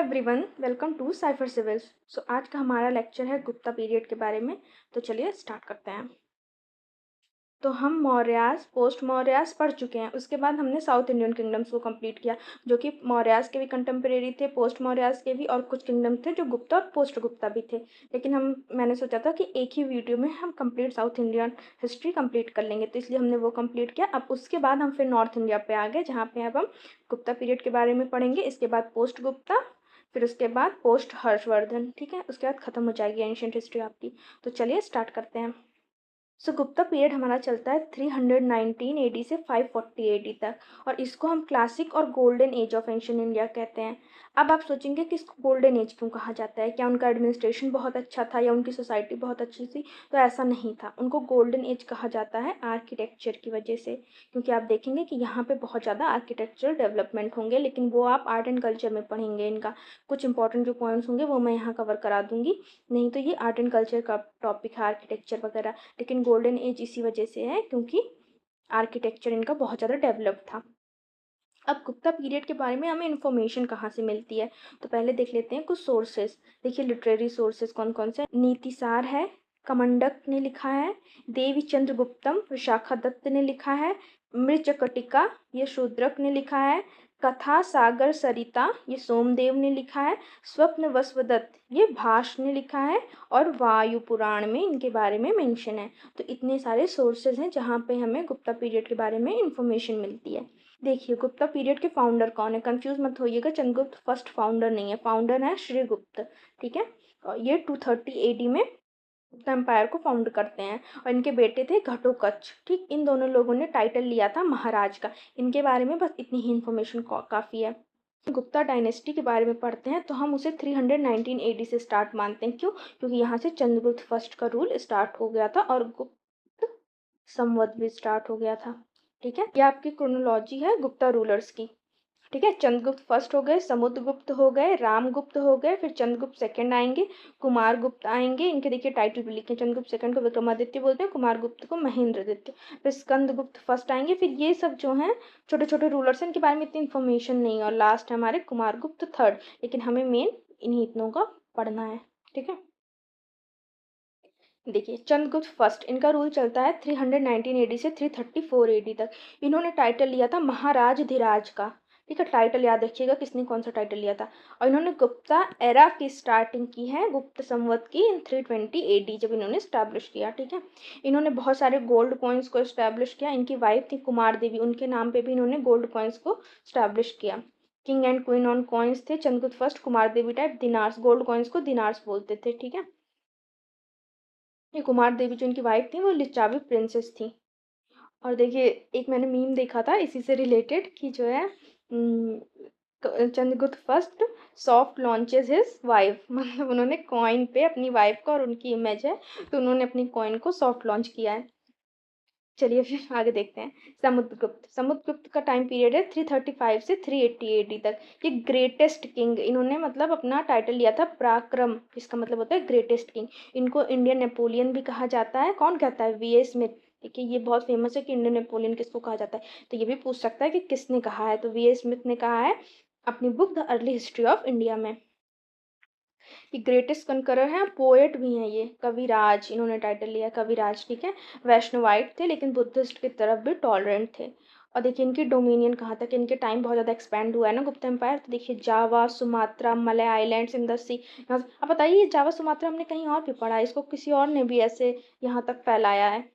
Everyone, welcome to Cipher Civils. आज का हमारा लेक्चर है गुप्ता पीरियड के बारे में। तो चलिए स्टार्ट करते हैं। तो हम मौर्यास पोस्ट मौर्यास पढ़ चुके हैं। उसके बाद हमने साउथ इंडियन किंगडम्स को कंप्लीट किया, जो कि मौर्यास के भी कंटेम्प्रेरी थे, पोस्ट मौर्यास के भी, और कुछ किंगडम थे जो गुप्ता और पोस्ट गुप्ता भी थे। लेकिन मैंने सोचा था कि एक ही वीडियो में हम complete south Indian history complete कर लेंगे, तो इसलिए हमने वो कंप्लीट किया। अब उसके बाद हम फिर नॉर्थ इंडिया पे आ गए, जहाँ पे अब हम गुप्ता पीरियड के बारे में पढ़ेंगे। इसके बाद पोस्ट गुप्ता, फिर उसके बाद पोस्ट हर्षवर्धन। ठीक है, उसके बाद खत्म हो जाएगी एंशियंट हिस्ट्री आपकी। तो चलिए स्टार्ट करते हैं। गुप्ता पीरियड हमारा चलता है 319 एडी से 540 एडी तक, और इसको हम क्लासिक और golden age of ancient India कहते हैं। अब आप सोचेंगे कि इसको गोल्डन एज क्यों कहा जाता है? क्या उनका एडमिनिस्ट्रेशन बहुत अच्छा था या उनकी सोसाइटी बहुत अच्छी थी? तो ऐसा नहीं था। उनको गोल्डन एज कहा जाता है आर्किटेक्चर की वजह से, क्योंकि आप देखेंगे कि यहाँ पे बहुत ज़्यादा आर्किटेक्चरल डेवलपमेंट होंगे, लेकिन वो आप आर्ट एंड कल्चर में पढ़ेंगे। इनका कुछ इंपॉर्टेंट जो पॉइंट्स होंगे वो मैं यहाँ कवर करा दूंगी, नहीं तो ये आर्ट एंड कल्चर का टॉपिक है, आर्किटेक्चर वगैरह। लेकिन गोल्डन एज इसी वजह से है क्योंकि आर्किटेक्चर इनका बहुत ज़्यादा डेवलप था। अब गुप्ता पीरियड के बारे में हमें इन्फॉर्मेशन कहाँ से मिलती है, तो पहले देख लेते हैं कुछ सोर्सेस। देखिए लिटरेरी सोर्सेस कौन कौन से। नीतिसार है, कमंडक ने लिखा है, देवी चंद्र गुप्तम विशाखा दत्त ने लिखा है, मृचकटिका ये शूद्रक ने लिखा है, कथा सागर सरिता ये सोमदेव ने लिखा है, स्वप्न वस्वदत्त ये भाष ने लिखा है, और वायु पुराण में इनके बारे में मेंशन है। तो इतने सारे सोर्सेज हैं जहाँ पे हमें गुप्ता पीरियड के बारे में इंफॉर्मेशन मिलती है। देखिए गुप्ता पीरियड के फाउंडर कौन है, कंफ्यूज मत होइएगा, चंद्रगुप्त फर्स्ट फाउंडर नहीं है, फाउंडर है श्रीगुप्त। ठीक है, और ये 230 एडी में गुप्ता एम्पायर को फाउंड करते हैं, और इनके बेटे थे घटोत्कच। ठीक, इन दोनों लोगों ने टाइटल लिया था महाराज का। इनके बारे में बस इतनी ही इन्फॉर्मेशन काफ़ी है। गुप्ता डायनेस्टी के बारे में पढ़ते हैं तो हम उसे 319 एडी से स्टार्ट मानते हैं। क्यों? क्योंकि यहाँ से चंद्रगुप्त फर्स्ट का रूल स्टार्ट हो गया था और गुप्त संवत भी स्टार्ट हो गया था। ठीक है, यह आपकी क्रोनोलॉजी है गुप्ता रूलर्स की। ठीक है, चंद्रगुप्त फर्स्ट हो गए, समुद्रगुप्त हो गए, रामगुप्त हो गए, फिर चंद्रगुप्त सेकंड आएंगे, कुमारगुप्त आएंगे। इनके देखिए टाइटल भी लिखे, चंद्रगुप्त सेकंड को विक्रमादित्य बोलते हैं, कुमारगुप्त को महेंद्रदित्य। फिर स्कंदगुप्त फर्स्ट आएंगे। फिर ये सब जो हैं छोटे छोटे रूलर्स हैं, इनके बारे में इतनी इन्फॉर्मेशन नहीं है। और लास्ट है हमारे कुमारगुप्त थर्ड, लेकिन हमें मेन इन्हीं इतनों का पढ़ना है। ठीक है, देखिए चंद्रगुप्त फर्स्ट, इनका रूल चलता है 319 एडी से 334 एडी तक। इन्होंने टाइटल लिया था महाराज धीराज का। ठीक है, टाइटल याद रखिएगा किसने कौन सा टाइटल लिया था। और इन्होंने गुप्ता एरा की स्टार्टिंग की है गुप्त संवत की इन 320 एडी, जब इन्होंने स्टैब्लिश किया। ठीक है, इन्होंने बहुत सारे गोल्ड कॉइन्स को स्टैब्लिश किया। इनकी वाइफ थी कुमार देवी, उनके नाम पे भी इन्होंने गोल्ड कॉइन्स को स्टैब्लिश किया। King and queen on coins थे चंद्रगुप्त फर्स्ट, कुमार देवी टाइप दिनार्स, गोल्ड कॉइन्स को दिनार्स बोलते थे। ठीक है, ये कुमार देवी जो इनकी वाइफ थी वो लिच्चावी प्रिंसेस थी। और देखिए एक मैंने मीम देखा था इसी से रिलेटेड कि जो है Chandragupta first soft launches his wife, मतलब उन्होंने कॉइन पे अपनी वाइफ का, और उनकी इमेज है तो उन्होंने अपनी कॉइन को सॉफ्ट लॉन्च किया है। चलिए फिर आगे देखते हैं। समुद्रगुप्त का टाइम पीरियड है 335 से 380 एडी तक। ये ग्रेटेस्ट किंग, इन्होंने मतलब अपना टाइटल लिया था पराक्रम, इसका मतलब होता है ग्रेटेस्ट किंग। इनको इंडियन नेपोलियन भी कहा जाता है। कौन कहता है? V A Smith. देखिए ये बहुत फेमस है कि इंडियन नेपोलियन किसको कहा जाता है, तो ये भी पूछ सकता है कि किसने कहा है, तो वी ए स्मिथ ने कहा है अपनी book the early history of India में। ये ग्रेटेस्ट कनकरर हैं, पोएट भी हैं, ये कविराज, इन्होंने टाइटल लिया कविराज। ठीक है, वैष्णवाइट थे लेकिन बुद्धिस्ट की तरफ भी टॉलरेंट थे। और देखिए इनकी डोमिनियन कहाँ तक, इनके टाइम बहुत ज़्यादा एक्सपेंड हुआ है ना गुप्ता एम्पायर। तो देखिए Java, Sumatra, Malay islands in the sea, यहाँ अब बताइए जावा सुमात्रा हमने कहीं और भी पढ़ा है, इसको किसी और ने भी ऐसे यहाँ तक फैलाया है,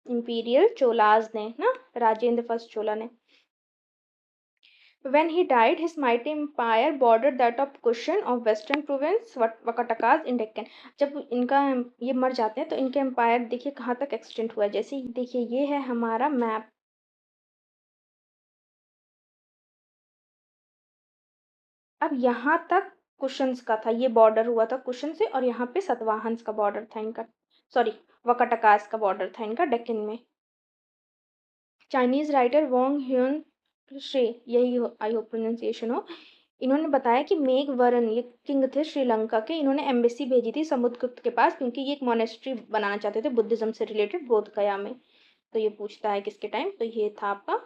इंपीरियल चोलाज ने ना, राजेंद्र फर्स्ट चोला ने। When he died, his mighty empire bordered that of Kushan of western province, Vakatakas in Deccan। जब इनका ये मर जाते हैं तो इनके एम्पायर देखिए कहाँ तक एक्सटेंड हुआ है। जैसे देखिए ये है हमारा मैप, अब यहाँ तक कुशन्स का था, ये बॉर्डर हुआ था कुशन से, और यहाँ पे सतवाहंस का बॉर्डर था इनका, सॉरी वकटकास का बॉर्डर था इनका डेक्कन में। चाइनीज राइटर वोंग ह्यून श्रे, यही आई होप प्रोनाउंसिएशन हो, इन्होंने बताया कि मेघवरन ये किंग थे श्रीलंका के, इन्होंने एम्बेसी भेजी थी समुद्रगुप्त के पास, क्योंकि ये एक मोनेस्ट्री बनाना चाहते थे बुद्धिज्म से रिलेटेड बोध गया में। तो ये पूछता है किसके टाइम, तो ये था आपका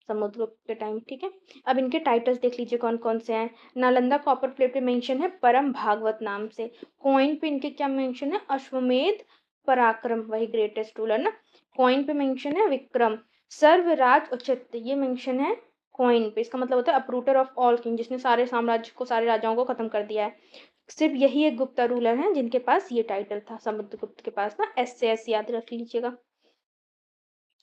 समुद्रगुप्त के टाइम। ठीक है, अब इनके टाइटल्स देख लीजिए कौन कौन से हैं। नालंदा कॉपर प्लेट पे मेंशन है परम भागवत नाम से। कॉइन पे इनके क्या मेंशन है, अश्वमेध पराक्रम, वही ग्रेटेस्ट रूलर ना। कॉइन पे मेंशन है विक्रम। सर्वराज उचित, ये मेंशन है कॉइन पे, इसका मतलब होता है अपरूटर ऑफ ऑल किंग, जिसने सारे साम्राज्य को, सारे राजाओं को खत्म कर दिया है। सिर्फ यही एक गुप्ता रूलर हैं जिनके पास ये टाइटल था, समुद्रगुप्त के पास ना, एस से एस याद रख लीजिएगा।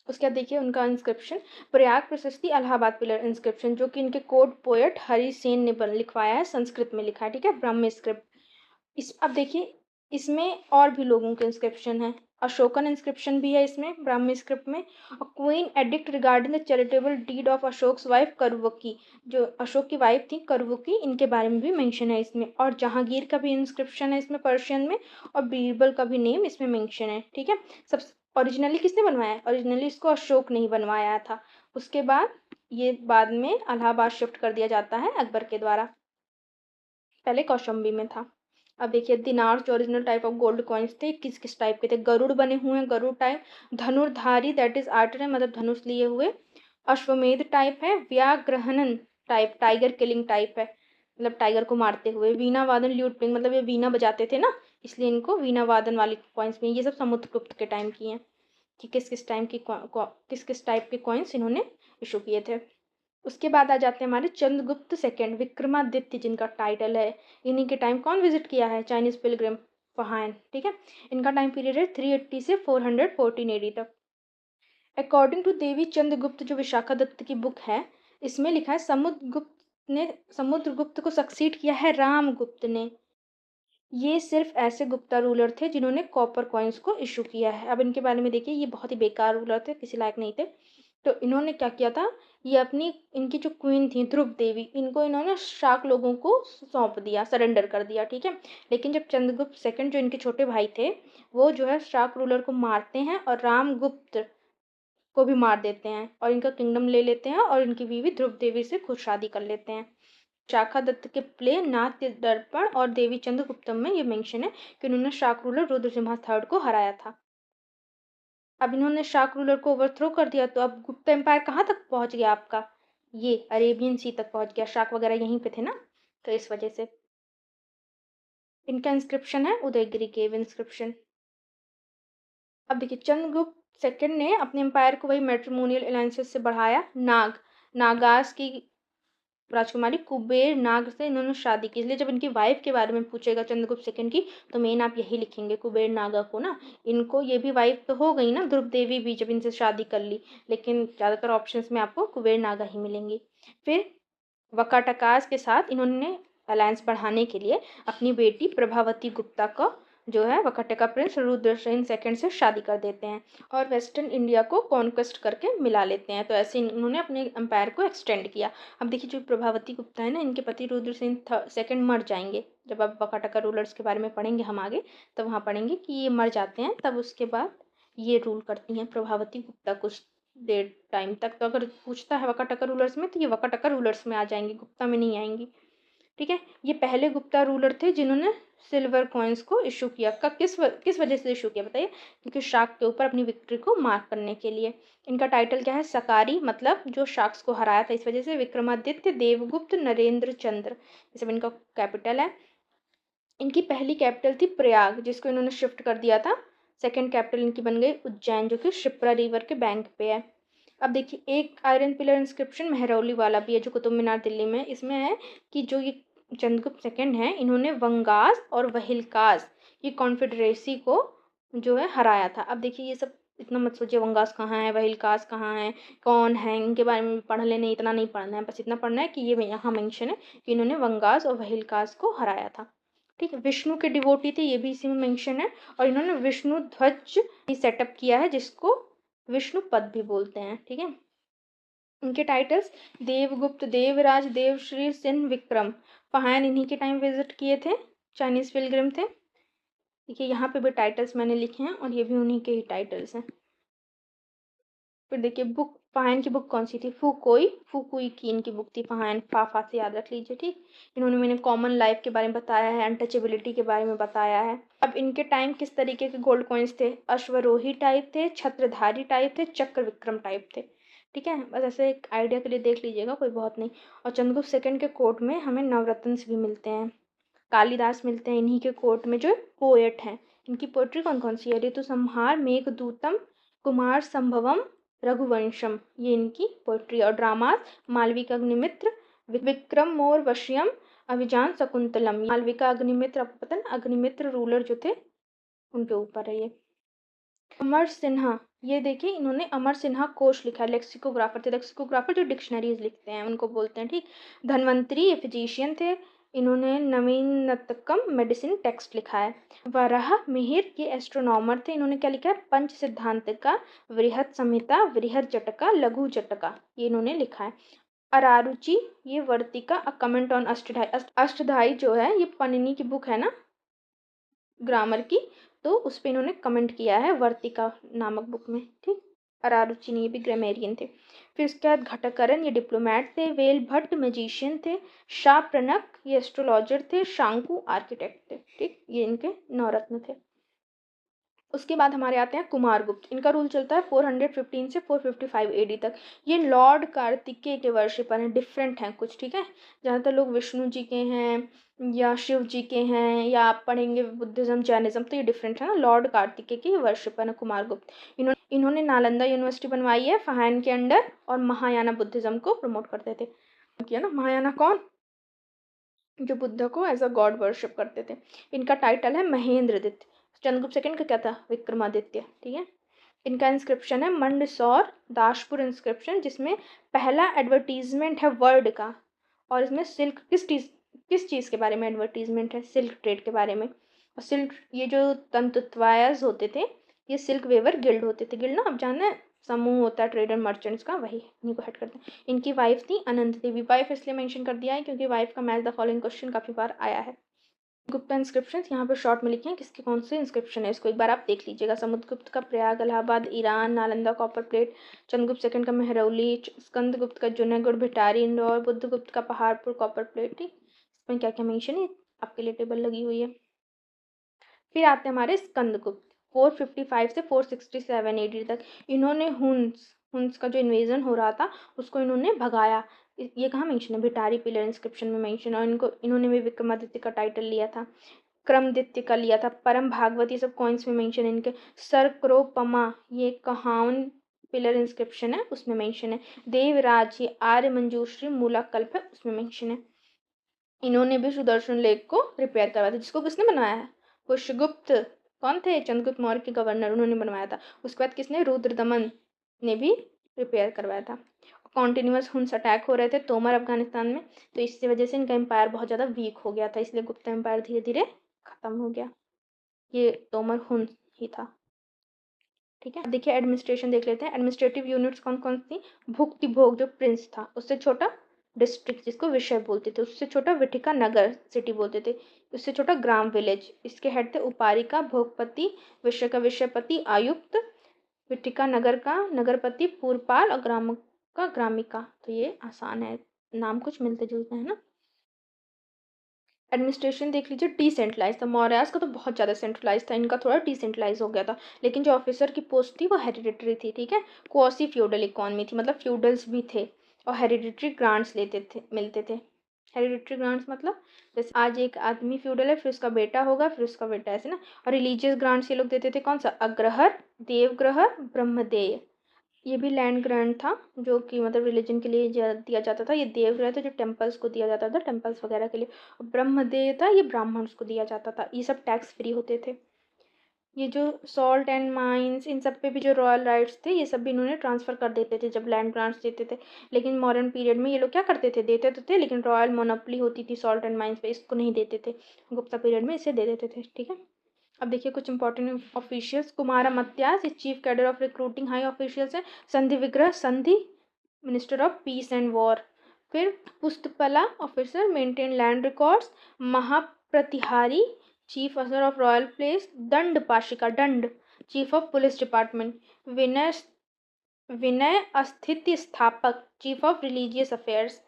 उसके बाद देखिए उनका इंस्क्रिप्शन, प्रयाग प्रशस्ति इलाहाबाद पिलर इंस्क्रिप्शन, जो कि इनके कोड पोएट हरि सेन ने लिखवाया है, संस्कृत में लिखा है। ठीक है, ब्राह्मी स्क्रिप्ट। अब देखिए इसमें और भी लोगों के इंस्क्रिप्शन है। अशोकन इंस्क्रिप्शन भी है इसमें ब्राह्मी स्क्रिप्ट में। और queen edict regarding the charitable deed of Ashok's wife Karuvaki, जो अशोक की वाइफ थी करुवकी, इनके बारे में भी मेंशन है इसमें। और जहांगीर का भी इंस्क्रिप्शन है इसमें पर्शियन में, और बीरबल का भी नेम इसमें मेंशन है। ठीक है, सब ओरिजिनली किसने बनवाया है, ओरिजिनली इसको अशोक ने ही बनवाया था। उसके बाद ये बाद में इलाहाबाद शिफ्ट कर दिया जाता है अकबर के द्वारा, पहले कौशंबी में था। अब देखिए दिनार जो original type of gold coins थे किस किस टाइप के थे, गरुड़ बने हुए हैं, Garuda type. Dhanurdhari that is आर्टर है, मतलब धनुष लिए हुए। अश्वमेध टाइप है। व्याघ्रहणन टाइप, टाइगर किलिंग टाइप है, मतलब टाइगर को मारते हुए। वीणा वादन ल्यूट प्लेइंग, मतलब ये वीणा बजाते थे ना, इसलिए इनको वीणा वादन वाली कॉइन्स में। ये सब समुद्रगुप्त के टाइम की हैं कि किस किस टाइम की किस किस टाइप के कॉइन्स इन्होंने इशू किए थे। उसके बाद आ जाते हैं हमारे चंद्रगुप्त सेकंड, विक्रमादित्य जिनका टाइटल है। इन्हीं के टाइम कौन विजिट किया है, चाइनीज पिलग्रिम फहान। ठीक है, इनका टाइम पीरियड है 380 से 414 एडी तक। अकॉर्डिंग टू देवी चंद्रगुप्त, जो विशाखादत्त की बुक है, इसमें लिखा है समुद्रगुप्त को सक्सीड किया है रामगुप्त ने। ये सिर्फ ऐसे गुप्ता रूलर थे जिन्होंने कॉपर कॉइन्स को इशू किया है। अब इनके बारे में देखिए, ये बहुत ही बेकार रूलर थे, किसी लायक नहीं थे। तो इन्होंने क्या किया था, ये अपनी, इनकी जो क्वीन थी ध्रुव देवी, इनको इन्होंने शाक लोगों को सौंप दिया, सरेंडर कर दिया। ठीक है, लेकिन जब चंद्रगुप्त सेकंड जो इनके छोटे भाई थे, वो जो है शाक रूलर को मारते हैं और रामगुप्त को भी मार देते हैं और इनका किंगडम ले लेते हैं और इनकी बीवी ध्रुव देवी से खुद शादी कर लेते हैं। शाखा दत्त के प्ले नाट्य दर्पण और देवी चंद्रगुप्तम में ये मेंशन है कि उन्होंने शाक रूलर रुद्रसिम्हा थर्ड को हराया था। अब इन्होंने शाक रूलर को ओवरथ्रो कर दिया, तो अब गुप्ता एम्पायर कहाँ तक पहुंच गया आपका, ये अरेबियन सी तक पहुंच गया। शाक वगैरह यहीं पे थे ना, तो इस वजह से। इनका इंस्क्रिप्शन है उदयगिरी केव इंस्क्रिप्शन। अब देखिए चंद्रगुप्त सेकंड ने अपने एम्पायर को वही मैट्रिमोनियल अलायंसेस से बढ़ाया। नागास की राजकुमारी कुबेर नाग से इन्होंने शादी की, इसलिए जब इनकी वाइफ के बारे में पूछेगा चंद्रगुप्त सेकंड की, तो मेन आप यही लिखेंगे कुबेर नागा को ना। इनको ये भी वाइफ तो हो गई ना, ध्रुव देवी भी, जब इनसे शादी कर ली, लेकिन ज़्यादातर ऑप्शंस में आपको कुबेर नागा ही मिलेंगी। फिर वकाटकास के साथ इन्होंने अलायंस बढ़ाने के लिए अपनी बेटी प्रभावती गुप्ता को, जो है वकाटका प्रिंस रुद्रसेन सेकंड से शादी कर देते हैं और वेस्टर्न इंडिया को कॉन्क्वेस्ट करके मिला लेते हैं। तो ऐसे इन्होंने अपने एम्पायर को एक्सटेंड किया। अब देखिए जो प्रभावती गुप्ता है ना, इनके पति रुद्रसेन सेकंड मर जाएंगे। जब आप वकाटका रूलर्स के बारे में पढ़ेंगे हम आगे, तो वहाँ पढ़ेंगे कि ये मर जाते हैं, तब उसके बाद ये रूल करती हैं प्रभावती गुप्ता कुछ देर टाइम तक। तो अगर पूछता है वकाटका रूलर्स में, तो ये वकाटका रूलर्स में आ जाएंगी, गुप्ता में नहीं आएंगी। ठीक है, ये पहले गुप्ता रूलर थे जिन्होंने सिल्वर कॉइन्स को इशू किया। किस वजह से इशू किया बताइए, क्योंकि शाक के ऊपर अपनी विक्ट्री को मार्क करने के लिए। इनका टाइटल क्या है, सकारी, मतलब जो शाक्स को हराया था, इस वजह से। विक्रमादित्य देवगुप्त नरेंद्र चंद्र, ये सब इनका कैपिटल है। इनकी पहली कैपिटल थी प्रयाग, जिसको इन्होंने शिफ्ट कर दिया था। सेकंड कैपिटल इनकी बन गई उज्जैन, जो कि शिप्रा रिवर के बैंक पे है। अब देखिए एक आयरन पिलर इंस्क्रिप्शन मेहरौली वाला भी है, जो कुतुब मीनार दिल्ली में। इसमें है कि जो ये चंद्रगुप्त सेकंड है, इन्होंने वंगास और वहिलकास की कॉन्फेडरेसी को जो है हराया था। अब देखिए ये सब इतना मत सोचिए वंगास कहाँ है, वहिलकास कहाँ है, कौन है, इनके बारे में पढ़ लेने, इतना नहीं पढ़ना है। बस इतना पढ़ना है कि ये यहाँ मेंशन है कि इन्होंने वंगास और वहिलकास को हराया था। ठीक है, विष्णु के डिवोटी थे, ये भी इसी में मेंशन है। और इन्होंने विष्णु ध्वज सेटअप किया है, जिसको विष्णु पद भी बोलते हैं। ठीक है, इनके टाइटल्स देवगुप्त, देवराज, देवश्री, सिंह, विक्रम। फहान इन्हीं के टाइम विजिट किए थे, चाइनीज पिलग्रिम थे। देखिए यहाँ पे भी टाइटल्स मैंने लिखे हैं और ये भी उन्हीं के ही टाइटल्स हैं। फिर देखिए बुक, फहान की बुक कौन सी थी, फुकुई की इनकी बुक थी। फहान फाफा से याद रख लीजिए। ठीक, इन्होंने मैंने कॉमन लाइफ के बारे में बताया है, अनटचेबिलिटी के बारे में बताया है। अब इनके टाइम किस तरीके के गोल्ड कॉइन्स थे, अश्वरोही टाइप थे, छत्रधारी टाइप थे, चक्र विक्रम टाइप थे। ठीक है, बस ऐसे एक आइडिया के लिए देख लीजिएगा, कोई बहुत नहीं। और चंद्रगुप्त सेकंड के कोर्ट में हमें नवरत्न भी मिलते हैं, कालिदास मिलते हैं इन्हीं के कोर्ट में जो पोएट हैं। इनकी पोएट्री कौन कौन सी है? ऋतु संहार, मेघदूतम, कुमार संभवम, रघुवंशम, ये इनकी पोएट्री। और ड्रामास मालविका अग्निमित्र, विक्रम मोर वश्यम, अभिजान शकुंतलम। मालविका अग्निमित्र, आपको पता है ना, अग्निमित्र रूलर जो थे उनके ऊपर है ये। अमर सिन्हा, ये देखिए इन्होंने अमर सिन्हा कोश लिखा है, लेक्सिकोग्राफर थे। लेक्सिकोग्राफर जो डिक्शनरीज लिखते हैं उनको बोलते हैं, ठीक। धन्वंतरी ये फिजिशियन थे, इन्होंने नवीनतकम मेडिसिन टेक्स्ट लिखा है। वराह मिहिर ये एस्ट्रोनॉमर थे, इन्होंने क्या लिखा है? पंच सिद्धांतिका, वृहत संहिता, वृहत जटका, लघु जटका, ये इन्होंने लिखा है। अरारुचि ये वर्तिका, अ कमेंट ऑन अष्टधाई। अष्टधाई जो है ये पनिनी की बुक है ना ग्रामर की, तो उस पर इन्होंने कमेंट किया है वर्तिका नामक बुक में, ठीक। अरारुचि ये भी ग्रामेरियन थे। फिर उसके बाद घटकरण ये डिप्लोमैट थे, वेल भट्ट मैजिशियन थे, शाह प्रणक ये एस्ट्रोलॉजर थे, शांकु आर्किटेक्ट थे, ठीक। ये इनके नवरत्न थे। उसके बाद हमारे आते हैं कुमारगुप्त। इनका रूल चलता है 415 से 455 एडी तक। ये लॉर्ड कार्तिकेय के वर्शिपर हैं, डिफरेंट हैं कुछ, ठीक है। ज़्यादातर लोग विष्णु जी के हैं या शिव जी के हैं, या आप पढ़ेंगे बुद्धिज़्म जैनिज्म, तो ये डिफरेंट है ना। लॉर्ड कार्तिकेय के वर्शिपर हैं कुमारगुप्त। इन्होंने नालंदा यूनिवर्सिटी बनवाई है फहान के अंडर, और महायाना बुद्धिज़्म को प्रमोट करते थे। किया ना, महायाना कौन? जो बुद्ध को एज अ गॉड वर्शिप करते थे। इनका टाइटल है महेंद्रदित्य। चंद्रगुप्त सेकंड का क्या था? विक्रमादित्य, ठीक है। इनका इंस्क्रिप्शन है मंडसौर दासपुर इंस्क्रिप्शन, जिसमें पहला एडवर्टीजमेंट है वर्ड का। और इसमें सिल्क किस चीज़ के बारे में एडवर्टीजमेंट है? सिल्क ट्रेड के बारे में। और सिल्क, ये जो तंतुत्वायज होते थे ये सिल्क वेवर गिल्ड होते थे। गिल्ड ना आप जानना है, समूह होता है ट्रेडर मर्चेंट्स का, वही इन्हीं को हेड करते हैं। इनकी वाइफ थी अनंत देवी। वाइफ इसलिए मेंशन कर दिया है क्योंकि वाइफ का मैच द फॉलोइंग क्वेश्चन काफ़ी बार आया है। गुप्ता इंस्क्रिप्शन यहाँ पे शॉर्ट में लिखे हैं, किसके कौन से इंस्क्रिप्शन है इसको एक बार आप देख लीजिएगा। समुद्रगुप्त का Prayag Allahabad Iran, Nalanda copper plate, Chandragupta second का मेहरौली, स्कंदगुप्त का जूनागढ़ भिटारी इंदौर, बुद्धगुप्त का पहाड़पुर कॉपर प्लेट, ठीक। इसमें क्या क्या मेंशन है आपके लिए टेबल लगी हुई है। फिर आते हैं हमारे स्कंदगुप्त, 455 से 467 एडी तक। इन्होंने हुन्स का जो इन्वेजन हो रहा था उसको इन्होंने भगाया। ये कहाँ मेंशन है? भिटारी पिलर इंस्क्रिप्शन में मेंशन है। और इन्होंने भी विक्रमादित्य का टाइटल लिया था, क्रमदित्य का लिया था, परम भागवत, ये सब कॉइन्स में मेंशन है इनके। सरक्रोपमा ये कहाउन पिलर इंस्क्रिप्शन है उसमें मेंशन है। देवराज ये आर्य मंजूश्री मूलाकल्प है उसमें मेंशन है। इन्होंने भी सुदर्शन लेक को रिपेयर करवाया था, जिसको किसने बनाया है? पुष्यगुप्त। कौन थे? चंद्रगुप्त मौर्य के गवर्नर, उन्होंने बनवाया था। उसके बाद किसने? रुद्रदमन ने भी रिपेयर करवाया था। कॉन्टिन्यूस हुंस अटैक हो रहे थे तोमर अफगानिस्तान में, तो इसी वजह से इनका एम्पायर बहुत ज़्यादा वीक हो गया था, इसलिए गुप्ता एम्पायर धीरे धीरे खत्म हो गया। ये तोमर हुंस ही था, ठीक है। अब देखिए एडमिनिस्ट्रेशन देख लेते हैं। एडमिनिस्ट्रेटिव यूनिट्स कौन कौन सी? भुक्ति भोग जो प्रिंस था, उससे छोटा डिस्ट्रिक्ट जिसको विषय बोलते थे, उससे छोटा विठिका नगर सिटी बोलते थे, उससे छोटा ग्राम विलेज। इसके हेड थे उपारिका, भोगपति, विषय का विषयपति, आयुक्त, विठिका नगर का नगरपति, पूर्वपाल, और ग्राम का ग्रामिका। तो ये आसान है, नाम कुछ मिलते जुलते हैं ना। एडमिनिस्ट्रेशन देख लीजिए, डिसेंट्रलाइज था। मौर्यास का तो बहुत ज़्यादा सेंट्रलाइज था, इनका थोड़ा डिसेंट्रलाइज हो गया था। लेकिन जो ऑफिसर की पोस्ट थी वो हेरिडिटरी थी, ठीक है। क्वासी फ्यूडल इकॉनमी थी, मतलब फ्यूडल्स भी थे और हेरिडिटरी ग्रांट्स मिलते थे। हेरिडिटरी ग्रांट्स मतलब जैसे आज एक आदमी फ्यूडल है, फिर उसका बेटा होगा, फिर उसका बेटा, ऐसे ना। और रिलीजियस ग्रांट्स ये लोग देते थे, कौन सा? अग्रहर, देवग्रहर, ब्रह्मदेय। ये भी लैंड ग्रांट था जो कि मतलब रिलीजन के लिए दिया जाता था। ये देवग्रह था जो टेम्पल्स को दिया जाता था, टेम्पल्स वगैरह के लिए। और ब्रह्मदेय था, ये ब्राह्मण्स को दिया जाता था। ये सब टैक्स फ्री होते थे। ये जो सॉल्ट एंड माइंस, इन सब पे भी जो रॉयल राइट्स थे ये सब भी इन्होंने ट्रांसफ़र कर देते थे जब लैंड ग्रांट्स देते थे। लेकिन मॉडर्न पीरियड में ये लोग क्या करते थे? देते तो थे, लेकिन रॉयल मोनोपोली होती थी सॉल्ट एंड माइंस पे, इसको नहीं देते थे। गुप्ता पीरियड में इसे दे देते थे, ठीक है। अब देखिए कुछ important officials. Kumaramatyas chief cadre of recruiting high officials हैं। Sandhi vigraha sandhi minister of peace and war. फिर Pustapala officer maintain land records. Mahapratihari chief officer of royal place. Danda pashika danda chief of police department. Vinaya Vinaya asthiti sthapaka chief of religious affairs.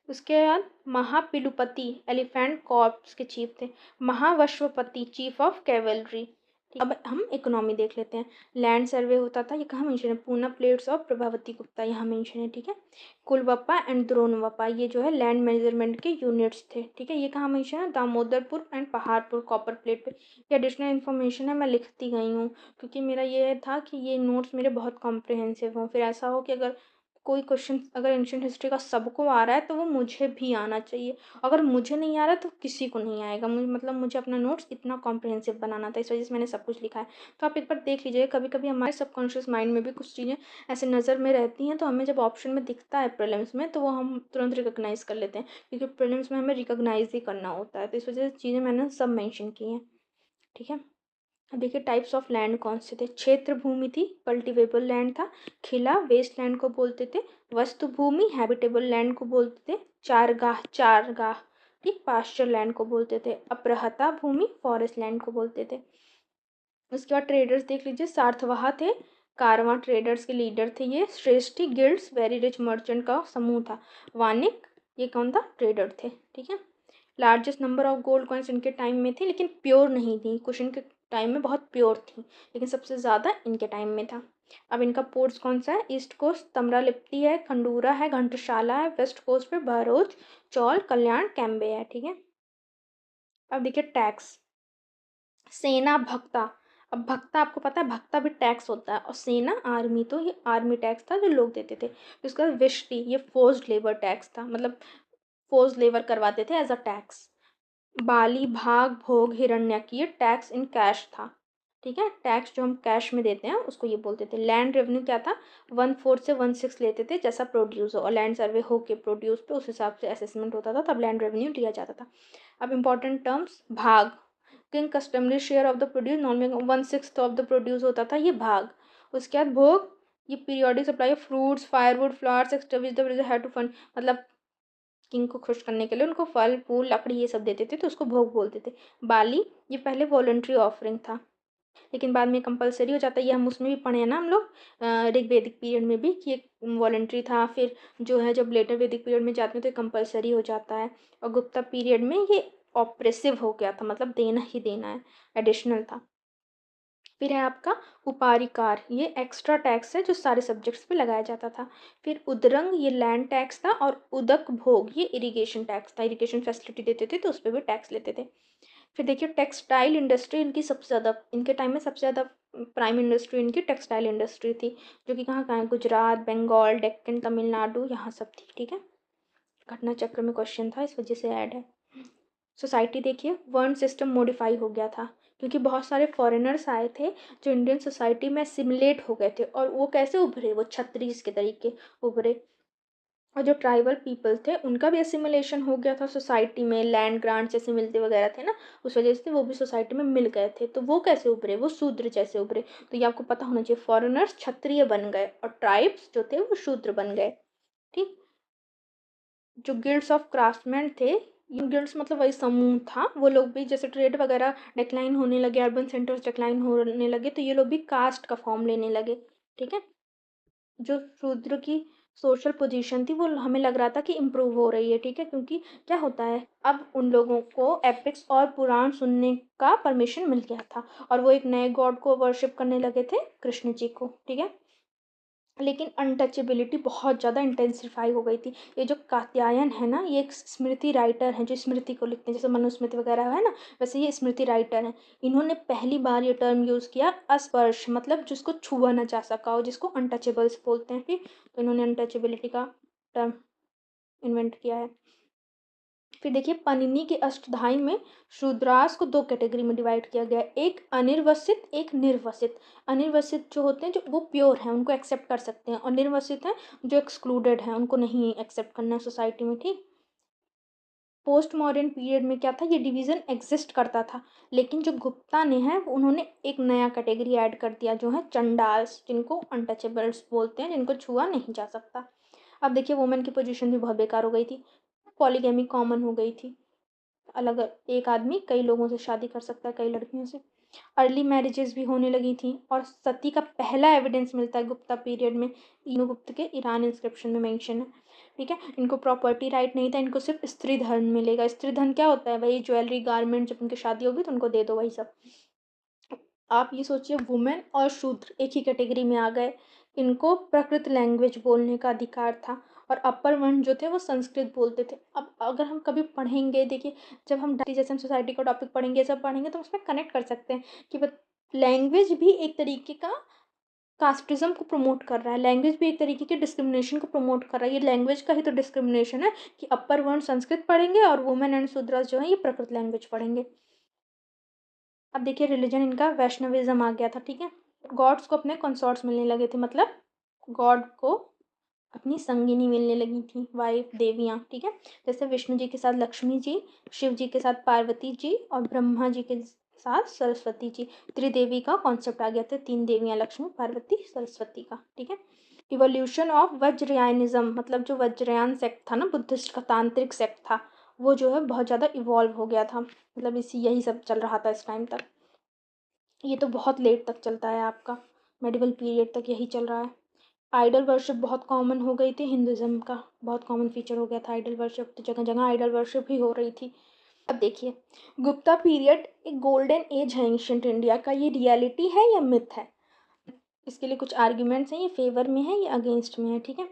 उसके बाद महापिलुपति एलिफेंट कॉर्प्स के chief थे। Mahashvapati chief of cavalry, अब हम economy देख लेते हैं। लैंड सर्वे होता था, ये कहाँ मेंशन है, पूना प्लेट्स ऑफ प्रभावती गुप्ता, यहाँ मेंशन है। ठीक है, कुलवप्पा एंड द्रोणवप्पा ये जो है लैंड मेजरमेंट के यूनिट्स थे। ठीक है, ये कहाँ मेंशन है, Damodarpur and Paharpur copper plate पे। ये एडिशनल इन्फॉर्मेशन है, मैं लिखती गई हूँ क्योंकि मेरा ये था कि ये नोट्स मेरे बहुत कॉम्प्रिहेंसिव हों। फिर ऐसा हो कि अगर कोई क्वेश्चन अगर एंशिएंट हिस्ट्री का सबको आ रहा है तो वो मुझे भी आना चाहिए, अगर मुझे नहीं आ रहा तो किसी को नहीं आएगा। मुझे अपना नोट्स इतना कॉम्प्रिहेंसिव बनाना था, इस वजह से मैंने सब कुछ लिखा है। तो आप एक बार देख लीजिए, कभी कभी हमारे सबकॉन्शियस माइंड में भी कुछ चीज़ें ऐसे नज़र में रहती हैं, तो हमें जब ऑप्शन में दिखता है प्रीलिम्स में तो वो हम तुरंत रिकॉग्नाइज़ कर लेते हैं, क्योंकि प्रीलिम्स में हमें रिकॉग्नाइज ही करना होता है। तो इस वजह से चीज़ें मैंने सब मैंशन की हैं। ठीक है, अब देखिए टाइप्स ऑफ लैंड कौन से थे। क्षेत्र भूमि थी, कल्टिवेबल लैंड था। खिला वेस्ट लैंड को बोलते थे। वस्तु भूमि हैबिटेबल लैंड को बोलते थे। चारगाह ठीक पास्चर लैंड को बोलते थे। अपरहता भूमि फॉरेस्ट लैंड को बोलते थे। उसके बाद ट्रेडर्स देख लीजिए, सार्थवाह थे, कारवां ट्रेडर्स के लीडर थे। ये श्रेष्ठी गिल्ड्स वेरी रिच मर्चेंट का समूह था। वानिक ये कौन था, ट्रेडर थे। ठीक है, largest number of gold coins इनके टाइम में थे, लेकिन प्योर नहीं थी। कुछ इनके टाइम में बहुत प्योर थी, लेकिन सबसे ज़्यादा इनके टाइम में था। अब इनका पोर्ट्स कौन सा है, ईस्ट कोस्ट तमरालिप्टी है, खंडूरा है, घंटशाला है। वेस्ट कोस्ट पे भरूच, चौल, कल्याण, कैम्बे है। ठीक है, अब देखिए टैक्स। सेना भक्ता, अब भक्ता आपको पता है भक्ता भी टैक्स होता है, और सेना आर्मी, तो ये आर्मी टैक्स था जो लोग देते थे। उसका विष्टि ये फोर्स्ड लेबर टैक्स था, मतलब फोर्स्ड लेबर करवाते थे एज अ टैक्स। बाली भाग भोग हिरण्यक ये टैक्स इन कैश था। ठीक है, टैक्स जो हम कैश में देते हैं उसको ये बोलते थे। लैंड रेवेन्यू क्या था, 1/4 से 1/6 लेते थे, जैसा प्रोड्यूस हो, और लैंड सर्वे हो के प्रोड्यूस पे उस हिसाब से असेसमेंट होता था, तब लैंड रेवेन्यू दिया जाता था। अब इंपॉर्टेंट टर्म्स, भाग king customary share of the produce, non में 1/6 ऑफ द प्रोड्यूस होता था, ये भाग। उसके बाद भोग, ये periodic supply of fruits firewood flowers extra which the had to fund, मतलब किंग को खुश करने के लिए उनको फल फूल लकड़ी ये सब देते थे, तो उसको भोग बोलते थे। बाली ये पहले वॉलंटरी ऑफरिंग था, लेकिन बाद में कंपलसरी हो जाता है। ये हम उसमें भी पढ़े हैं ना हम लोग, ऋग्वेदिक पीरियड में भी, कि एक वॉलंटरी था, फिर जो है जब लेटर वैदिक पीरियड में जाते हैं तो कंपलसरी हो जाता है। और गुप्ता पीरियड में ये ऑप्रेसिव हो गया था, मतलब देना ही देना है, एडिशनल था। फिर है आपका उपारिकार, ये एक्स्ट्रा टैक्स है जो सारे सब्जेक्ट्स पे लगाया जाता था। फिर उदरंग ये लैंड टैक्स था, और उदक भोग ये इरिगेशन टैक्स था, इरिगेशन फैसिलिटी देते थे तो उस पर भी टैक्स लेते थे। फिर देखिए टेक्सटाइल इंडस्ट्री इनकी सबसे ज़्यादा, इनके टाइम में सबसे ज़्यादा प्राइम इंडस्ट्री इनकी टेक्सटाइल इंडस्ट्री थी, जो कि कहाँ कहाँ है, गुजरात, बंगाल, डेक्कन, तमिलनाडु, यहाँ सब थी। ठीक है, घटना चक्र में क्वेश्चन था इस वजह से ऐड है। सोसाइटी देखिए, वर्ण सिस्टम मॉडिफाई हो गया था, क्योंकि बहुत सारे फॉरेनर्स आए थे जो इंडियन सोसाइटी में सिमुलेट हो गए थे, और वो कैसे उभरे, वो छत्तीस के तरीके उभरे। और जो ट्राइबल पीपल थे उनका भी असिमुलेशन हो गया था सोसाइटी में, लैंड ग्रांट जैसे मिलते वगैरह थे ना, उस वजह से वो भी सोसाइटी में मिल गए थे। तो वो कैसे उभरे, वो शूद्र जैसे उभरे। तो ये आपको पता होना चाहिए, फॉरेनर्स क्षत्रिय बन गए और ट्राइब्स जो थे वो शूद्र बन गए। ठीक, जो गिल्ड्स ऑफ क्राफ्टमैन थे, ये गिल्ड्स मतलब वही समूह था, वो लोग भी जैसे ट्रेड वगैरह डिक्लाइन होने लगे, अर्बन सेंटर्स डिक्लाइन होने लगे, तो ये लोग भी कास्ट का फॉर्म लेने लगे। ठीक है, जो शूद्र की सोशल पोजीशन थी वो हमें लग रहा था कि इम्प्रूव हो रही है। ठीक है, क्योंकि क्या होता है, अब उन लोगों को एपिक्स और पुराण सुनने का परमिशन मिल गया था, और वो एक नए गॉड को वर्शिप करने लगे थे, कृष्ण जी को। ठीक है, लेकिन अनटचेबिलिटी बहुत ज़्यादा इंटेंसिफाई हो गई थी। ये जो कात्यायन है ना, ये एक स्मृति राइटर हैं जो स्मृति को लिखते हैं, जैसे मनुस्मृति वगैरह है ना, वैसे ये स्मृति राइटर हैं। इन्होंने पहली बार ये टर्म यूज़ किया, अस्पर्श, मतलब जिसको छुआ ना जा सका हो, जिसको अनटचेबल्स बोलते हैं। ठीक, तो इन्होंने अनटचेबिलिटी का टर्म इन्वेंट किया है। फिर देखिए पनिनी के अष्टधाई में शूद्रास को दो कैटेगरी में डिवाइड किया गया है, एक अनिर्वसित, एक निर्वसित। अनिर्वसित जो होते हैं जो वो प्योर हैं, उनको एक्सेप्ट कर सकते हैं, और निर्वसित हैं जो एक्सक्लूडेड हैं, उनको नहीं एक्सेप्ट करना है सोसाइटी में। ठीक, पोस्ट मॉडर्न पीरियड में क्या था, ये डिवीज़न एग्जिस्ट करता था, लेकिन जो गुप्ता ने है उन्होंने एक नया कैटेगरी ऐड कर दिया, जो है चंडाल्स, जिनको अनटचेबल्स बोलते हैं, जिनको छुआ नहीं जा सकता। अब देखिए वुमेन की पोजीशन भी बहुत बेकार हो गई थी, पॉलीगैमी कॉमन हो गई थी, अलग एक आदमी कई लोगों से शादी कर सकता है, कई लड़कियों से। अर्ली मैरिजेस भी होने लगी थी, और सती का पहला एविडेंस मिलता है गुप्ता पीरियड में, गुप्त के ईरान इंस्क्रिप्शन में मेंशन है। ठीक है, इनको प्रॉपर्टी राइट नहीं था, इनको सिर्फ स्त्री धन मिलेगा। स्त्री धन क्या होता है, वही ज्वेलरी गारमेंट, जब उनकी शादी होगी तो उनको दे दो वही सब। आप ये सोचिए, वुमेन और शूद्र एक ही कैटेगरी में आ गए। इनको प्रकृत लैंग्वेज बोलने का अधिकार था और अपर वर्ण जो थे वो संस्कृत बोलते थे। अब अगर हम कभी पढ़ेंगे, देखिए जब हम जैसे हम सोसाइटी का टॉपिक पढ़ेंगे, सब पढ़ेंगे तो उसमें कनेक्ट कर सकते हैं कि लैंग्वेज भी एक तरीके का कास्टिज्म को प्रमोट कर रहा है, लैंग्वेज भी एक तरीके के डिस्क्रिमिनेशन को प्रमोट कर रहा है। ये लैंग्वेज का ही तो डिस्क्रिमिनेशन है कि अपर वर्ण संस्कृत पढ़ेंगे और वुमेन एंड शूद्रस जो है ये प्रकृत लैंग्वेज पढ़ेंगे। अब देखिए रिलीजन इनका वैष्णविज्म आ गया था, ठीक है। गॉड्स को अपने कंसॉर्ट्स मिलने लगे थे, मतलब गॉड को अपनी संगिनी मिलने लगी थी, वाइफ, देवियाँ, ठीक है। जैसे विष्णु जी के साथ लक्ष्मी जी, शिव जी के साथ पार्वती जी और ब्रह्मा जी के साथ सरस्वती जी। त्रिदेवी का कॉन्सेप्ट आ गया था, 3 देवियाँ, लक्ष्मी, पार्वती, सरस्वती का, ठीक है। इवोल्यूशन ऑफ वज्रयानिज्म, मतलब जो वज्रयान सेक्ट था ना, बुद्धिस्ट का तांत्रिक सेक्ट था, वो जो है बहुत ज़्यादा इवॉल्व हो गया था, मतलब यही सब चल रहा था इस टाइम तक। ये तो बहुत लेट तक चलता है, आपका मेडिवल पीरियड तक यही चल रहा है। आइडल वर्शिप बहुत कॉमन हो गई थी, हिंदुज़्म का बहुत कॉमन फीचर हो गया था आइडल वर्शिप, तो जगह जगह आइडल वर्शिप ही हो रही थी। अब देखिए, गुप्ता पीरियड एक गोल्डन एज है एंशिएंट इंडिया का, ये रियलिटी है या मिथ है? इसके लिए कुछ आर्ग्यूमेंट्स हैं, ये फेवर में है, ये अगेंस्ट में है, ठीक है।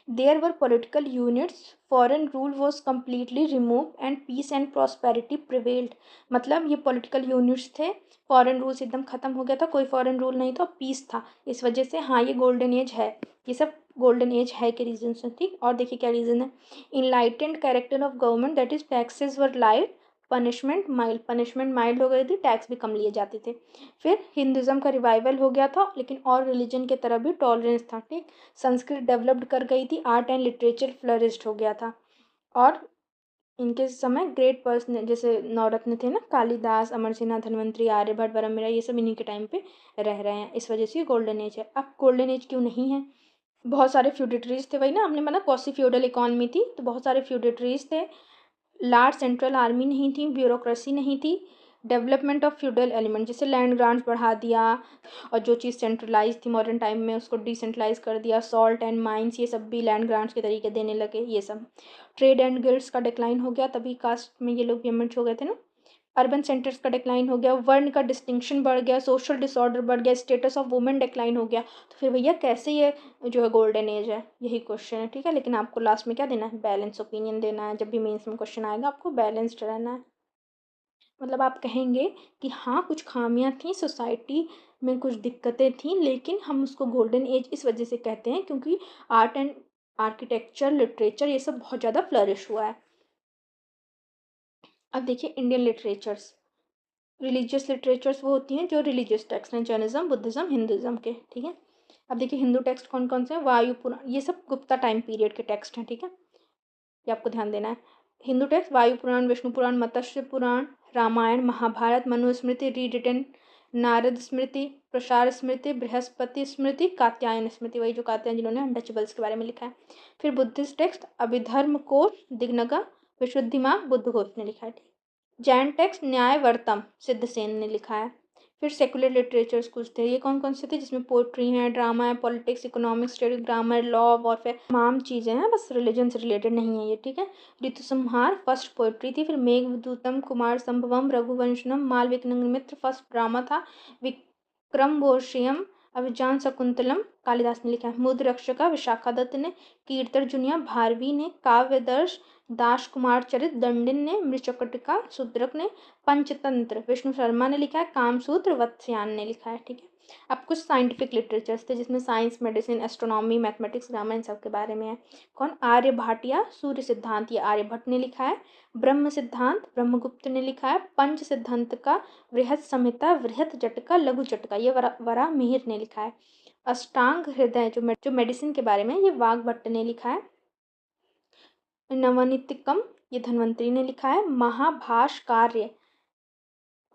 There were political units, foreign rule was completely remove and peace and prosperity prevailed. मतलब ये पॉलिटिकल यूनिट्स थे, फॉरेन रूल्स एकदम ख़त्म हो गया था, कोई फॉरेन रूल नहीं था, पीस था। इस वजह से हाँ ये गोल्डन एज है, ये सब गोल्डन एज है के रीजन से, ठीक। और देखिए क्या रीज़न है, enlightened character of government, that is taxes were light, punishment mild हो गई थी, टैक्स भी कम लिए जाते थे। फिर हिंदुज़म का रिवाइवल हो गया था, लेकिन और रिलीजन की तरह भी टॉलरेंस था, ठीक। संस्कृत डेवलप्ड कर गई थी, आर्ट एंड लिटरेचर फ्लरिश्ड हो गया था। और इनके समय ग्रेट पर्सन जैसे नवरत्न थे ना, कालिदास, अमर सिन्हा, धन्वंतरी, आर्यभट्ट, बरहमरा, ये सब इन्हीं के टाइम पे रह रहे हैं, इस वजह से गोल्डन एज है। अब गोल्डन एज क्यों नहीं है? बहुत सारे फ्यूडेटरीज थे, वही ना हमने मतलब क्वासी फ्यूडल इकोनॉमी थी, तो बहुत सारे फ्यूडेटरीज थे, लार्ज सेंट्रल आर्मी नहीं थी, ब्यूरोक्रेसी नहीं थी, डेवलपमेंट ऑफ फ्यूडल एलिमेंट, जैसे लैंड ग्रांट्स बढ़ा दिया, और जो चीज़ सेंट्रलाइज थी मॉडर्न टाइम में उसको डिसेंट्रलाइज कर दिया, सॉल्ट एंड माइंस ये सब भी लैंड ग्रांट्स के तरीके देने लगे, ये सब। ट्रेड एंड गिल्ड्स का डिक्लाइन हो गया, तभी कास्ट में ये लोग पेमेंट्स हो गए थे ना। अर्बन सेंटर्स का डिक्लाइन हो गया, वर्ण का डिस्टिंक्शन बढ़ गया, सोशल डिसऑर्डर बढ़ गया, स्टेटस ऑफ वुमेन डिक्लाइन हो गया। तो फिर भैया कैसे ये जो है गोल्डन एज है, यही क्वेश्चन है, ठीक है। लेकिन आपको लास्ट में क्या देना है, बैलेंस ओपिनियन देना है, जब भी मेंस में क्वेश्चन आएगा आपको बैलेंस्ड रहना है। मतलब आप कहेंगे कि हाँ कुछ खामियां थी सोसाइटी में, कुछ दिक्कतें थी, लेकिन हम उसको गोल्डन एज इस वजह से कहते हैं क्योंकि आर्ट एंड आर्किटेक्चर, लिटरेचर, ये सब बहुत ज़्यादा फ्लरिश हुआ है। अब देखिए इंडियन लिटरेचर्स, रिलीजियस लिटरेचर्स वो होती हैं जो रिलीजियस टेक्स्ट हैं, जैनिज्म, बुद्धिज्म, हिंदुज़म के, ठीक है। अब देखिए हिंदू टेक्स्ट कौन कौन से हैं, वायु पुराण, ये सब गुप्ता टाइम पीरियड के टेक्स्ट हैं, ठीक है, ये आपको ध्यान देना है। हिंदू टेक्स्ट वायु पुराण, विष्णु पुराण, मत्स्य पुराण, रामायण, महाभारत, मनुस्मृति, रीरिटन, नारद स्मृति, प्रसार स्मृति, बृहस्पति स्मृति, कात्यायन स्मृति, वही जो कात्यायन जिन्होंने अनटचेबल्स के बारे में लिखा है। फिर बुद्धिस्ट टेक्स्ट अभिधर्म कोश, दिग्नगा, विशुद्धिमा, बुद्ध घोष ने लिखा है, ठीक। जैन टेक्स्ट न्यायवर्तम, सिद्धसेन ने लिखा है। फिर सेकुलर लिटरेचर्स कुछ थे, ये कौन कौन से थे, जिसमें पोइट्री है, ड्रामा है, politics, economics, study, grammar, law, warfare, तमाम चीज़ें हैं, बस रिलीजन से रिलेटेड नहीं है ये, ठीक है। ऋतुसंहार फर्स्ट पोइट्री थी, फिर मेघदूतम, कुमार संभवम, रघुवंशनम, मालविकनमित्र फर्स्ट ड्रामा था, विक्रमोर्वशीयम, अभिज्ञान शकुंतलम कालिदास ने लिखा है, मुद्र रक्षका विशाखा दत्त ने, कीर्तर्जुनिया भारवी ने, काव्यदर्श दास कुमार चरित दंडिन ने, मृचकटिका शूद्रक ने, पंचतंत्र विष्णु शर्मा ने लिखा है, कामसूत्र वत्स्यायन ने लिखा है, ठीक है। अब कुछ साइंटिफिक लिटरेचर्स थे जिसमें science, medicine, astronomy, mathematics, grammar, इन सब के बारे में है। कौन, आर्य भाटिया, सूर्य सिद्धांत ये आर्यभट्ट ने लिखा है, ब्रह्म सिद्धांत ब्रह्मगुप्त ने लिखा है, पंच सिद्धांत का वृहत संहिता, वृहत जटका, लघु जटका ये वरा मिहिर ने लिखा है। अष्टांग हृदय जो मेडिसिन के बारे में, ये वाघभट्ट ने लिखा है। नवनीतिकम ये धन्वंतरी ने लिखा है। महाभाष्यकार्य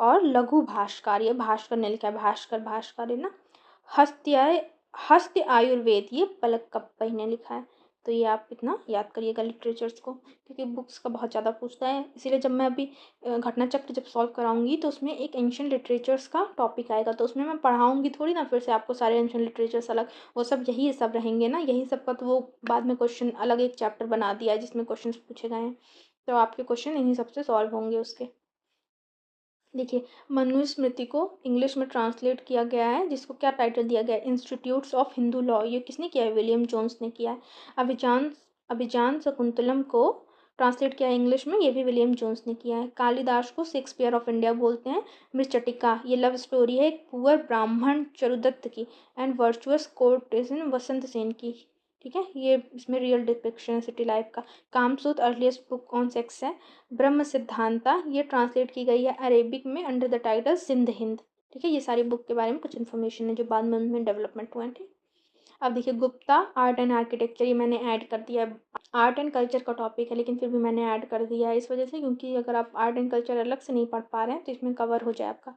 और लघु भाष्यकार ये भास्कर ने लिखा है, भास्कर है ना। हस्त आयुर्वेद ये पलक कप्पई ने लिखा है। तो ये आप इतना याद करिएगा लिटरेचर्स को, क्योंकि बुक्स का बहुत ज़्यादा पूछता है, इसीलिए जब मैं अभी घटना चक्र जब सॉल्व कराऊंगी तो उसमें एक एंशिएंट लिटरेचर्स का टॉपिक आएगा, तो उसमें मैं पढ़ाऊंगी थोड़ी ना फिर से आपको सारे एंशिएंट लिटरेचर्स अलग, वो सब यही सब रहेंगे ना, यही सब का तो वो बाद में क्वेश्चन अलग एक चैप्टर बना दिया है जिसमें क्वेश्चन पूछे गए हैं, तो आपके क्वेश्चन इन्हीं सबसे सॉल्व होंगे उसके। देखिए, मनुस्मृति को इंग्लिश में ट्रांसलेट किया गया है, जिसको क्या टाइटल दिया गया है, इंस्टीट्यूट्स ऑफ हिंदू लॉ। ये किसने किया है? विलियम जोन्स ने किया है। अभिजान अभिजान शकुंतलम को ट्रांसलेट किया है इंग्लिश में, ये भी विलियम जोन्स ने किया है। कालिदास को शेक्सपियर ऑफ इंडिया बोलते हैं। मृचटिका ये लव स्टोरी है एक पुअर ब्राह्मण चरुदत्त की एंड वर्चुअस कोर्टेसन वसंत सेन की। ठीक है, ये इसमें रियल डिपिक्शन है सिटी लाइफ का। Kamasutra earliest book on sex है। ब्रह्म सिद्धांता ये ट्रांसलेट की गई है अरेबिक में under the title Sindh Hind. ठीक है, ये सारी बुक के बारे में कुछ इन्फॉर्मेशन है जो बाद में उनमें डेवलपमेंट हुआ है। ठीक, अब देखिए गुप्ता आर्ट एंड आर्किटेक्चर, ये मैंने ऐड कर दिया है। आर्ट एंड कल्चर का टॉपिक है लेकिन फिर भी मैंने ऐड कर दिया है इस वजह से, क्योंकि अगर आप आर्ट एंड कल्चर अलग से नहीं पढ़ पा रहे हैं तो इसमें कवर हो जाए आपका।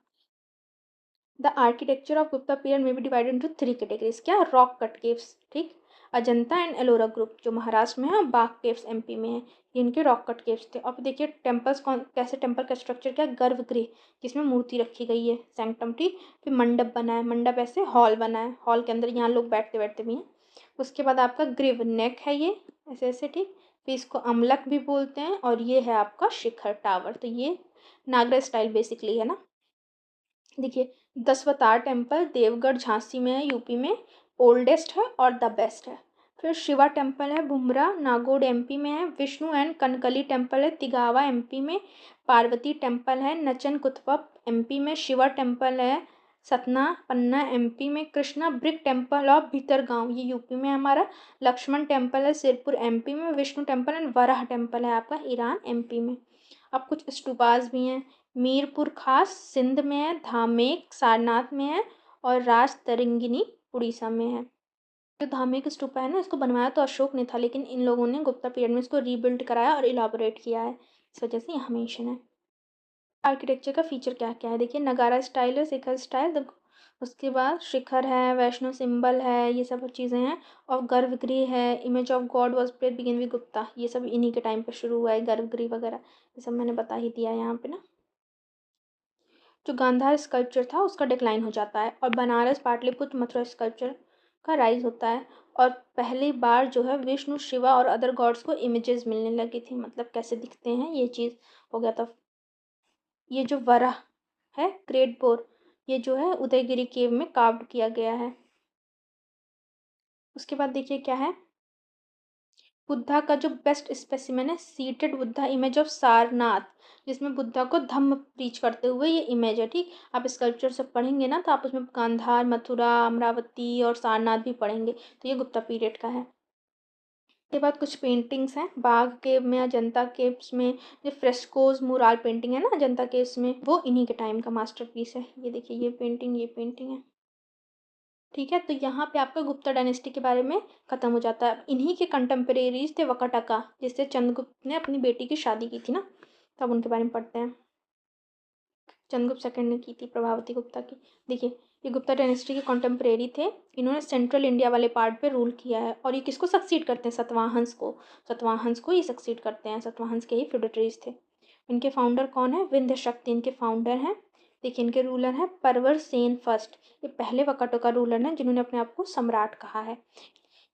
The architecture of Gupta period में बी डिवाइडेड इंटू 3 कैटेगरीज। क्या? रॉक कट केव्स, ठीक, अजंता एंड एलोरा ग्रुप जो महाराष्ट्र में है, और बाग केव्स एमपी में है। ये इनके रॉक कट केव्स थे। अब देखिए टेम्पल्स कौन कैसे टेम्पल का स्ट्रक्चर क्या? गर्भगृह जिसमें मूर्ति रखी गई है, सैंक्टम, ठीक। फिर मंडप बना है, मंडप ऐसे हॉल बना है, हॉल के अंदर यहाँ लोग बैठते बैठते भी हैं। उसके बाद आपका ग्रीव नेक है ये ऐसे ऐसे, ठीक। फिर इसको अमलक भी बोलते हैं, और ये है आपका शिखर टावर। तो ये नागरा स्टाइल बेसिकली है ना। देखिए दशावतार टेम्पल देवगढ़ झांसी में है, यूपी में, ओल्डेस्ट है और द बेस्ट है। फिर शिवा टेम्पल है बुमरा नागौर एमपी में है। विष्णु एंड कनकली टेम्पल है तिगावा एमपी में। पार्वती टेम्पल है नचन कुथवा एमपी में। शिवा टेम्पल है सतना पन्ना एमपी में। Krishna brick temple of Bhitargaon ये यूपी में है हमारा। लक्ष्मण टेम्पल है सिरपुर एमपी में। Vishnu temple and Varaha temple है आपका ईरान एमपी में। अब कुछ स्टूपास भी हैं। मीरपुर खास सिंध में है। धामेक सारनाथ में है। और राज तरिंगिनी उड़ीसा में है। जो धामेक स्तूपा है ना, इसको बनवाया तो अशोक ने था, लेकिन इन लोगों ने गुप्ता पीरियड में इसको रीबिल्ड कराया और इलाबोरेट किया है, इस वजह से यहाँ मेंशन है। आर्किटेक्चर का फीचर क्या क्या है? देखिए नगारा स्टाइल है, शिखर स्टाइल, उसके बाद शिखर है, वैष्णो सिंबल है, ये सब चीज़ें हैं। और गर्भगृह है, image of God was played begin with Gupta, ये सब इन्हीं के टाइम पे शुरू हुआ है, गर्भगृह वगैरह ये सब मैंने बता ही दिया है यहाँ पे ना। जो गांधार स्कल्पचर था उसका डिक्लाइन हो जाता है, और बनारस पाटलिपुत्र मथुरा स्कल्पचर का राइज होता है। और पहली बार जो है विष्णु शिवा और अदर गॉड्स को इमेजेस मिलने लगी थी, मतलब कैसे दिखते हैं ये चीज़ हो गया था। ये जो वराह है ग्रेट बोर, ये जो है उदयगिरी केव में कार्व्ड किया गया है। उसके बाद देखिए क्या है, बुद्धा का जो बेस्ट स्पेसिमेन है seated Buddha image of Sarnath, जिसमें बुद्धा को धम्म प्रीच करते हुए ये इमेज है, ठीक। आप स्कल्पचर सब पढ़ेंगे ना तो आप उसमें गांधार मथुरा अमरावती और सारनाथ भी पढ़ेंगे, तो ये गुप्ता पीरियड का है। के बाद कुछ पेंटिंग्स हैं बाग केव में, अजंता केव्स में। जो फ्रेस्कोज मुराल पेंटिंग है ना अजंता केव्स में, वो इन्हीं के टाइम का मास्टरपीस है। ये देखिए ये पेंटिंग है, ठीक है। तो यहाँ पे आपका गुप्ता डायनेस्टी के बारे में ख़त्म हो जाता है। इन्हीं के कंटेम्परेरीज थे वकाटका, जिससे चंद्रगुप्त ने अपनी बेटी की शादी की थी ना, तब उनके बारे में पढ़ते हैं। चंद्रगुप्त सेकंड ने की थी प्रभावती गुप्ता की। देखिए ये गुप्ता डायनेस्टी के कंटेम्परेरी थे। इन्होंने सेंट्रल इंडिया वाले पार्ट पे रूल किया है, और ये किसको सक्सीड करते हैं? सतवाहंस को ये सक्सीड करते हैं। सतवाहंस के ही फ्यूडेटरीज थे। इनके फाउंडर कौन है? विंध्य शक्ति इनके फाउंडर हैं। देखिए इनके रूलर हैं परवर सेन फर्स्ट, ये पहले वकाटों का रूलर हैं जिन्होंने अपने आप को सम्राट कहा है।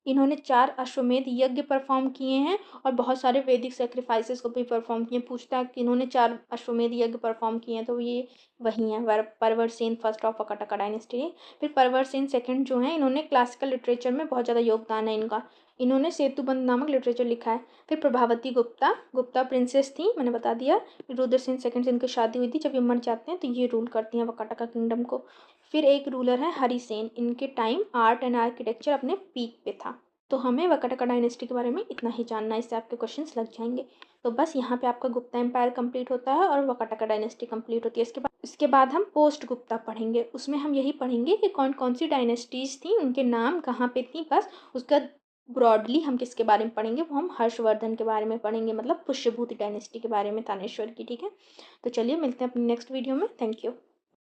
इन्होंने 4 अश्वमेध यज्ञ परफॉर्म किए हैं, और बहुत सारे वैदिक सेक्रीफाइसेस को भी परफॉर्म किए। पूछता है कि इन्होंने 4 अश्वमेध यज्ञ परफॉर्म किए हैं, तो ये वही हैं Pravar Sen first of Vakataka dynasty. फिर परवर सेन सेकंड जो हैं, इन्होंने क्लासिकल लिटरेचर में बहुत ज़्यादा योगदान है इनका। इन्होंने सेतुबंध नामक लिटरेचर लिखा है। फिर प्रभावती गुप्ता प्रिंसेस थी, मैंने बता दिया। रुद्र सेन सेकंड से इनकी शादी हुई थी, जब ये मर जाते हैं तो ये रूल करती हैं वकाटका किंगडम को। फिर एक रूलर है हरिसेन, इनके टाइम आर्ट एंड आर्किटेक्चर अपने पीक पे था। तो हमें वकाटका डायनेस्टी के बारे में इतना ही जानना है, इससे आपके क्वेश्चंस लग जाएंगे। तो बस यहाँ पे आपका गुप्ता एम्पायर कंप्लीट होता है और वकाटका डायनेस्टी कंप्लीट होती है। इसके बाद हम पोस्ट गुप्ता पढ़ेंगे, उसमें हम यही पढ़ेंगे कि कौन कौन सी डायनेस्टीज थी, उनके नाम कहाँ पे थी, बस उसका ब्रॉडली हम किसके बारे में पढ़ेंगे, वो हम हर्षवर्धन के बारे में पढ़ेंगे, मतलब पुष्यभूति डायनेस्टी के बारे में, थानेश्वर की, ठीक है। तो चलिए मिलते हैं अपनी नेक्स्ट वीडियो में। Thank you.